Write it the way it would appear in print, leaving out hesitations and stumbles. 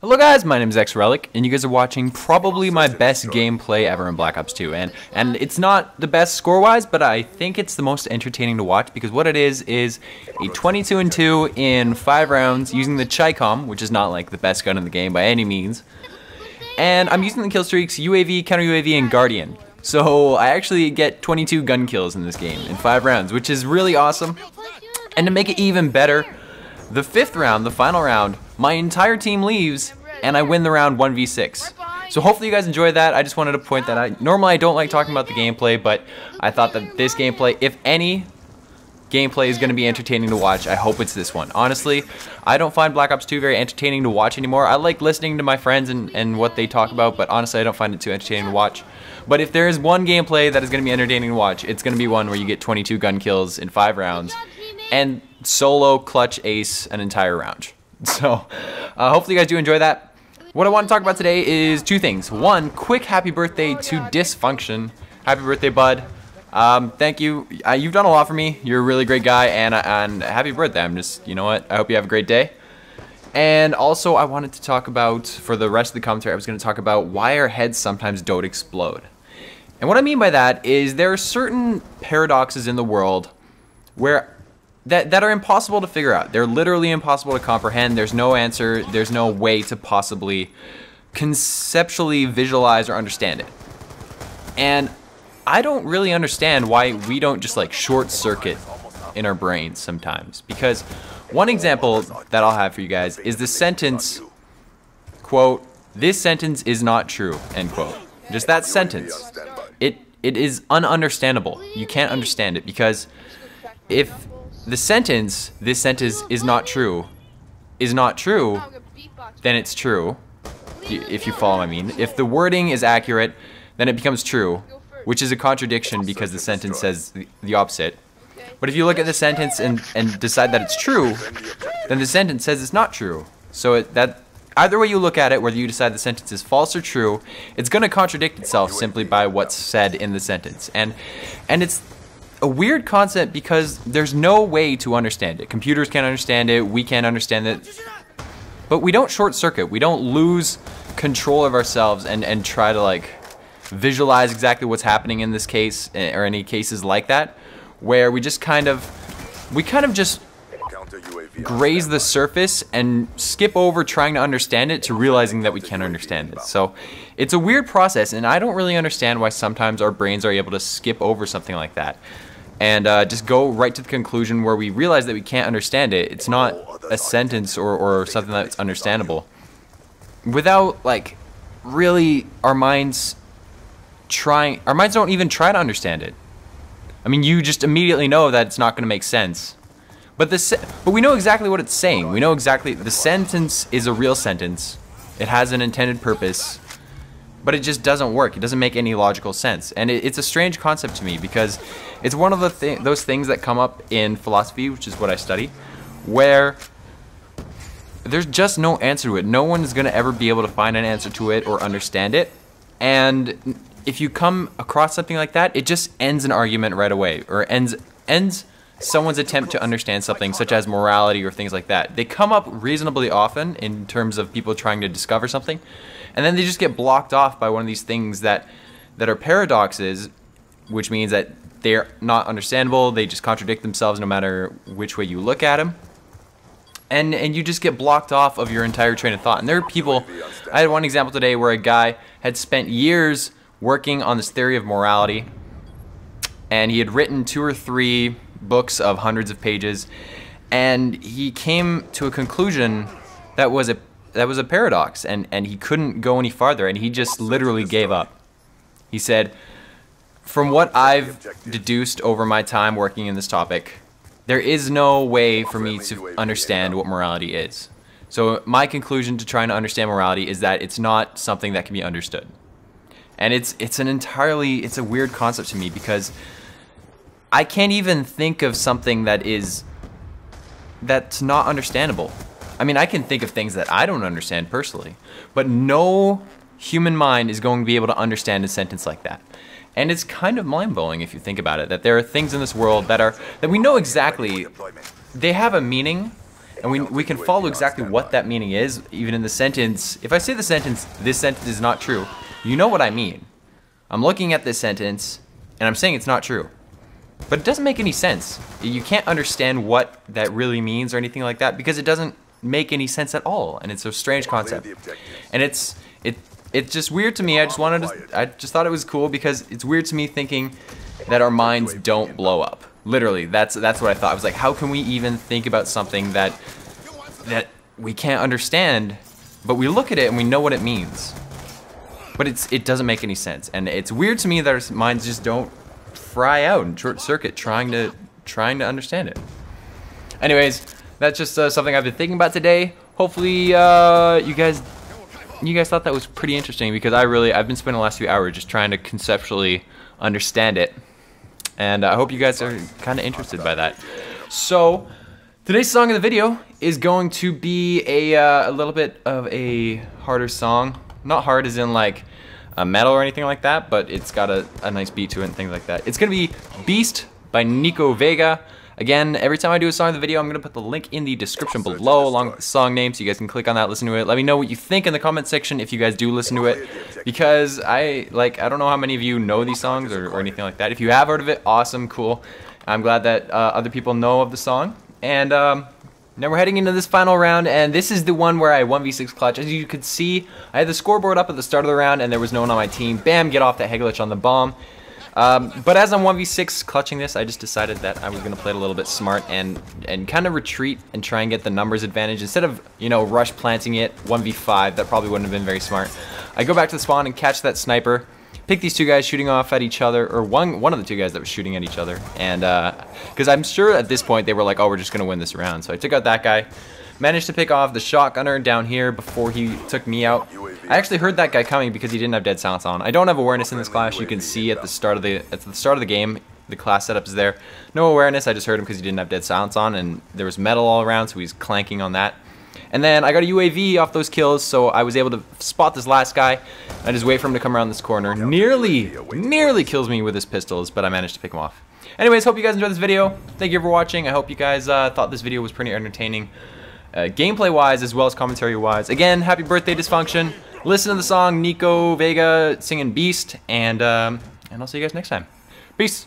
Hello guys, my name is xRellic, and you guys are watching probably my best gameplay ever in Black Ops 2, and it's not the best score-wise, but I think it's the most entertaining to watch, because what it is a 22-2 in 5 rounds using the Chicom, which is not like the best gun in the game by any means, and I'm using the kill streaks, UAV, counter UAV, and Guardian. So I actually get 22 gun kills in this game in 5 rounds, which is really awesome, and to make it even better, the 5th round, the final round, my entire team leaves, and I win the round 1v6. So hopefully you guys enjoyed that. I just wanted to point that out. Normally I don't like talking about the gameplay, but I thought that this gameplay, if any gameplay is going to be entertaining to watch, I hope it's this one. Honestly, I don't find Black Ops 2 very entertaining to watch anymore. I like listening to my friends and what they talk about, but honestly I don't find it too entertaining to watch. But if there is one gameplay that is going to be entertaining to watch, it's going to be one where you get 22 gun kills in 5 rounds and solo clutch ace an entire round. So hopefully you guys do enjoy that. What I want to talk about today is 2 things. One, quick happy birthday to Dysfunction. Happy birthday, bud. Thank you. You've done a lot for me. You're a really great guy, and happy birthday. I'm just, you know what, I hope you have a great day. And also I wanted to talk about, for the rest of the commentary, I was going to talk about why our heads sometimes don't explode. And what I mean by that is there are certain paradoxes in the world where that are impossible to figure out. They're literally impossible to comprehend. There's no answer. There's no way to possibly conceptually visualize or understand it. And I don't really understand why we don't just like short circuit in our brains sometimes. Because one example that I'll have for you guys is the sentence, quote, "This sentence is not true," end quote. Just that sentence. It is ununderstandable. You can't understand it because if the sentence, "this sentence is not true," then it's true, if you follow what I mean. If the wording is accurate, then it becomes true, which is a contradiction because the sentence says the opposite. But if you look at the sentence and decide that it's true, then the sentence says it's not true. So that either way you look at it, whether you decide the sentence is false or true, it's going to contradict itself simply by what's said in the sentence. And it's a weird concept because there's no way to understand it. Computers can't understand it, we can't understand it, but we don't short circuit. We don't lose control of ourselves and try to like visualize exactly what's happening in this case or any cases like that, where we kind of just graze the surface and skip over trying to understand it to realizing that we can't understand it. So it's a weird process, and I don't really understand why sometimes our brains are able to skip over something like that and just go right to the conclusion where we realize that we can't understand it. It's not a sentence or something that's understandable without like really our minds don't even try to understand it. I mean, you just immediately know that it's not going to make sense. But we know exactly what it's saying. We know exactly the sentence is a real sentence. It has an intended purpose, but it just doesn't work. It doesn't make any logical sense. And it's a strange concept to me because it's one of those things that come up in philosophy, which is what I study, where there's just no answer to it. No one is going to ever be able to find an answer to it or understand it. And if you come across something like that, it just ends an argument right away, or ends someone's attempt to understand something, such as morality or things like that. They come up reasonably often in terms of people trying to discover something, and then they just get blocked off by one of these things that are paradoxes, which means that they're not understandable. They just contradict themselves no matter which way you look at them. And you just get blocked off of your entire train of thought. And there are people, I had one example today where a guy had spent years working on this theory of morality, and he had written 2 or 3 books of hundreds of pages, and he came to a conclusion that was a paradox, and he couldn't go any farther, and he just literally gave up. He said, "From what I've deduced over my time working in this topic, there is no way for me to understand what morality is. So my conclusion to trying to understand morality is that it's not something that can be understood." And it's a weird concept to me because I can't even think of something that's not understandable. I mean, I can think of things that I don't understand personally, but no human mind is going to be able to understand a sentence like that. And it's kind of mind-blowing if you think about it, that there are things in this world that we know exactly, they have a meaning, and we can follow exactly what that meaning is, even in the sentence. If I say the sentence, this sentence is not true, you know what I mean. I'm looking at this sentence, and I'm saying it's not true. But it doesn't make any sense. You can't understand what that really means or anything like that, because it doesn't make any sense at all, and it's a strange concept. And it's just weird to me. I just thought it was cool because it's weird to me thinking that our minds don't blow up. Literally, that's what I thought. I was like, how can we even think about something that we can't understand, but we look at it and we know what it means. But it doesn't make any sense, and it's weird to me that our minds just don't fry out and short circuit trying to understand it. Anyways, that's just something I've been thinking about today. Hopefully, you guys thought that was pretty interesting, because I've been spending the last few hours just trying to conceptually understand it, and I hope you guys are kind of interested by that. So today's song of the video is going to be a little bit of a harder song. Not hard as in like a metal or anything like that, but it's got a nice beat to it and things like that. It's gonna be Beast by Nico Vega. Again, every time I do a song in the video, I'm gonna put the link in the description below along with the song name, so you guys can click on that, listen to it. Let me know what you think in the comment section if you guys do listen to it, because I don't know how many of you know these songs or anything like that. If you have heard of it, awesome, cool. I'm glad that other people know of the song. And now we're heading into this final round, and this is the one where I 1v6 clutch. As you could see, I had the scoreboard up at the start of the round, and there was no one on my team. Bam, get off the Heglitch on the bomb. But as I'm 1v6 clutching this, I just decided that I was going to play it a little bit smart and kind of retreat and try and get the numbers advantage. Instead of, rush planting it 1v5, that probably wouldn't have been very smart. I go back to the spawn and catch that sniper. Pick these two guys shooting off at each other, or one of the two guys that was shooting at each other, and because I'm sure at this point they were like, oh, we're just gonna win this round. So I took out that guy, managed to pick off the shotgunner down here before he took me out. I actually heard that guy coming because he didn't have dead silence on. I don't have awareness in this class. You can see at the start of the game, the class setup is there. No awareness. I just heard him because he didn't have dead silence on, and there was metal all around, so he's clanking on that. And then I got a UAV off those kills, so I was able to spot this last guy. I just wait for him to come around this corner. Nearly kills me with his pistols, but I managed to pick him off. Anyways, hope you guys enjoyed this video. Thank you for watching. I hope you guys thought this video was pretty entertaining, gameplay-wise as well as commentary-wise. Again, happy birthday, Dysfunction. Listen to the song Nico Vega singing Beast, and I'll see you guys next time. Peace.